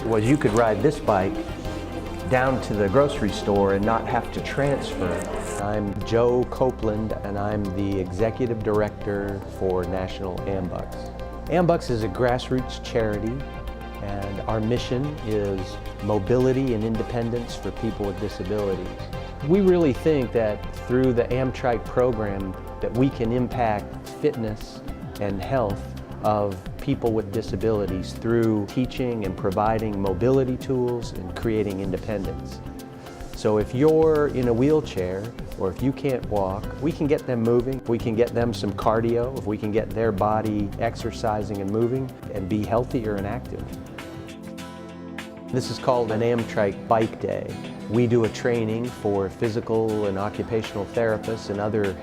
was you could ride this bike down to the grocery store and not have to transfer. I'm Joe Copeland, and I'm the Executive Director for National AMBUCS. AMBUCS is a grassroots charity, and our mission is mobility and independence for people with disabilities. We really think that through the AmTrike program that we can impact fitness and health of people with disabilities through teaching and providing mobility tools and creating independence. So if you're in a wheelchair or if you can't walk, we can get them moving. We can get them some cardio, if we can get their body exercising and moving and be healthier and active. This is called an AmTrike Bike Day. We do a training for physical and occupational therapists and other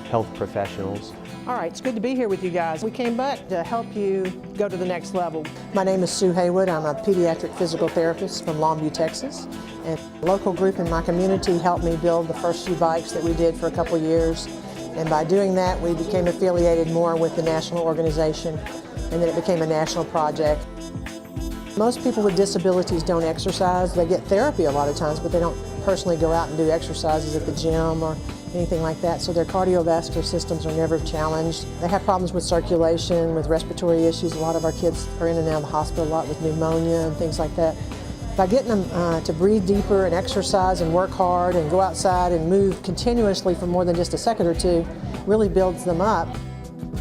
health professionals. All right, it's good to be here with you guys. We came back to help you go to the next level. My name is Sue Haywood. I'm a pediatric physical therapist from Longview, Texas. And a local group in my community helped me build the first few bikes that we did for a couple of years. And by doing that, we became affiliated more with the national organization, and then it became a national project. Most people with disabilities don't exercise. They get therapy a lot of times, but they don't personally go out and do exercises at the gym or anything like that, so their cardiovascular systems are never challenged. They have problems with circulation, with respiratory issues. A lot of our kids are in and out of the hospital a lot with pneumonia and things like that. By getting them to breathe deeper and exercise and work hard and go outside and move continuously for more than just a second or two really builds them up.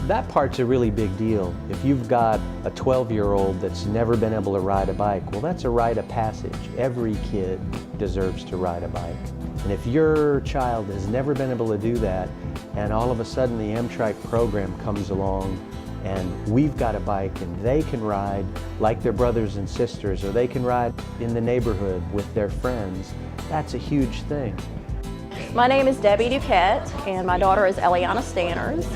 That part's a really big deal. If you've got a 12-year-old that's never been able to ride a bike, well, that's a rite of passage. Every kid deserves to ride a bike. And if your child has never been able to do that, and all of a sudden the AmTrike program comes along and we've got a bike and they can ride like their brothers and sisters, or they can ride in the neighborhood with their friends, that's a huge thing. My name is Debbie Duquette, and my daughter is Eliana Stanners.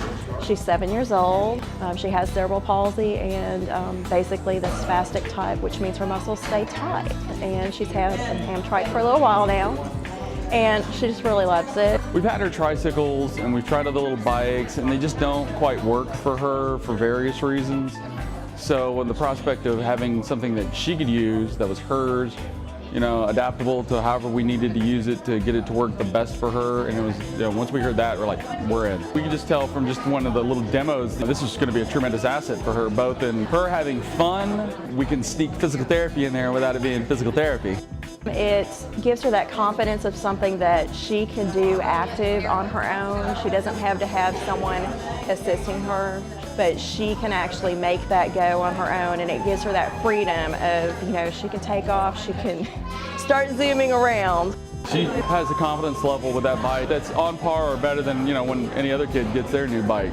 She's 7 years old. She has cerebral palsy and basically the spastic type, which means her muscles stay tight. And she's had an AmTrike for a little while now, and she just really loves it. We've had her tricycles and we've tried other little bikes, and they just don't quite work for her for various reasons. So with the prospect of having something that she could use that was hers, you know, adaptable to however we needed to use it to get it to work the best for her. And it was, you know, once we heard that, we're like, we're in. We could just tell from just one of the little demos, this is going to be a tremendous asset for her, both in her having fun. We can sneak physical therapy in there without it being physical therapy. It gives her that confidence of something that she can do active on her own. She doesn't have to have someone assisting her, but she can actually make that go on her own, and it gives her that freedom of, you know, she can take off, she can start zooming around. She has a confidence level with that bike that's on par or better than, you know, when any other kid gets their new bike.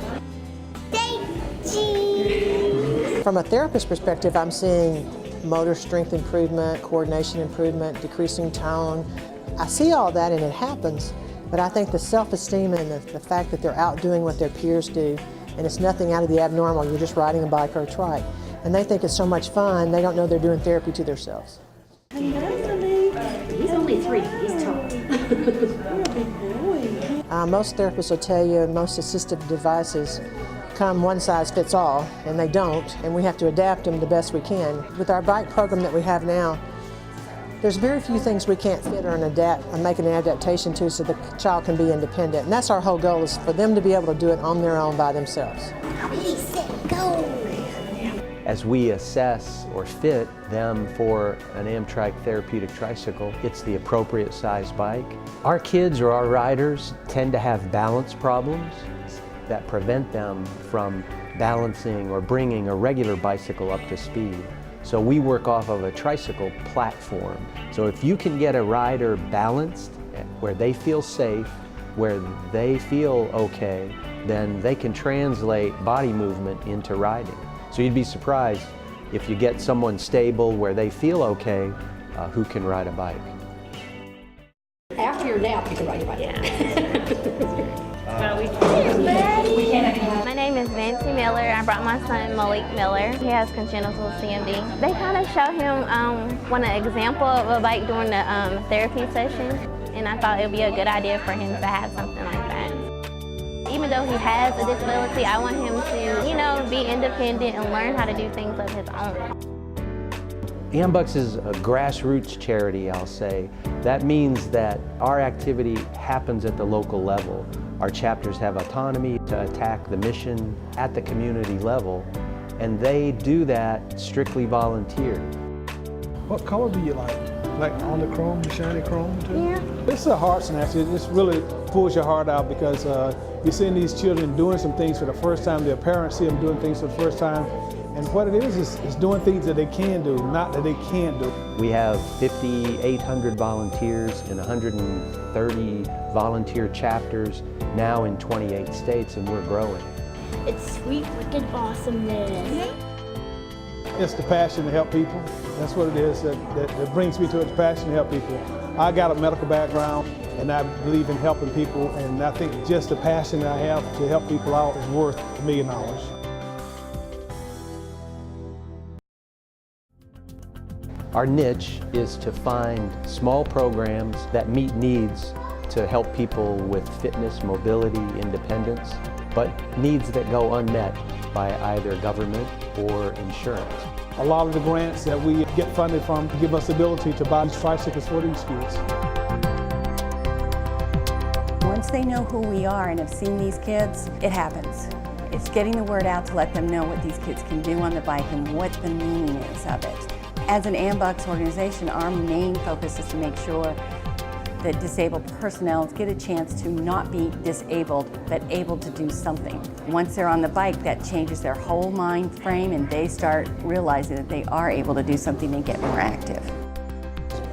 From a therapist perspective, I'm seeing motor strength improvement, coordination improvement, decreasing tone. I see all that and it happens, but I think the self-esteem and the fact that they're out doing what their peers do, and it's nothing out of the abnormal, you're just riding a bike or a trike, and they think it's so much fun, they don't know they're doing therapy to themselves. He's only 3, he's tall. You're a big boy. Most therapists will tell you most assistive devices come one size fits all, and they don't, and we have to adapt them the best we can. With our bike program that we have now, there's very few things we can't fit or make an adaptation to so the child can be independent. And that's our whole goal, is for them to be able to do it on their own by themselves. Ready, set, go! As we assess or fit them for an AmTrike therapeutic tricycle, it's the appropriate size bike. Our kids or our riders tend to have balance problems that prevent them from balancing or bringing a regular bicycle up to speed. So we work off of a tricycle platform. So if you can get a rider balanced, where they feel safe, where they feel okay, then they can translate body movement into riding. So you'd be surprised if you get someone stable where they feel okay, who can ride a bike. After your nap, you can ride your bike. My name is Nancy Miller. I brought my son Malik Miller. He has congenital CMD. They kind of show him an example of a bike during the therapy session, and I thought it would be a good idea for him to have something like that. Even though he has a disability, I want him to, you know, be independent and learn how to do things of his own. AMBUCS is a grassroots charity, I'll say. That means that our activity happens at the local level. Our chapters have autonomy to attack the mission at the community level, and they do that strictly volunteer. What color do you like? Like on the chrome, the shiny chrome too? Yeah. It's a heart snatcher. It just really pulls your heart out because you're seeing these children doing some things for the first time. Their parents see them doing things for the first time. And what it is doing things that they can do, not that they can't do. We have 5,800 volunteers in 130 volunteer chapters now in 28 states, and we're growing. It's sweet, wicked awesomeness. It's the passion to help people. That's what it is that brings me to it, the passion to help people. I got a medical background and I believe in helping people, and I think just the passion that I have to help people out is worth $1 million. Our niche is to find small programs that meet needs to help people with fitness, mobility, independence, but needs that go unmet by either government or insurance. A lot of the grants that we get funded from give us the ability to buy these tricycles for these kids. Once they know who we are and have seen these kids, it happens. It's getting the word out to let them know what these kids can do on the bike and what the meaning is of it. As an AMBUCS organization, our main focus is to make sure that disabled personnel get a chance to not be disabled, but able to do something. Once they're on the bike, that changes their whole mind frame and they start realizing that they are able to do something and get more active.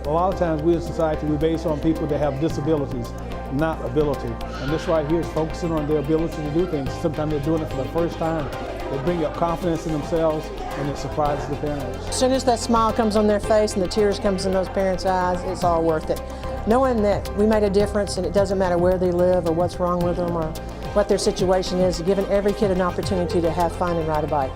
A lot of times we in society, we base on people that have disabilities, not ability. And this right here is focusing on their ability to do things. Sometimes they're doing it for the first time. They bring up confidence in themselves and it surprises the parents. As soon as that smile comes on their face and the tears comes in those parents' eyes, it's all worth it. Knowing that we made a difference and it doesn't matter where they live or what's wrong with them or what their situation is, giving every kid an opportunity to have fun and ride a bike.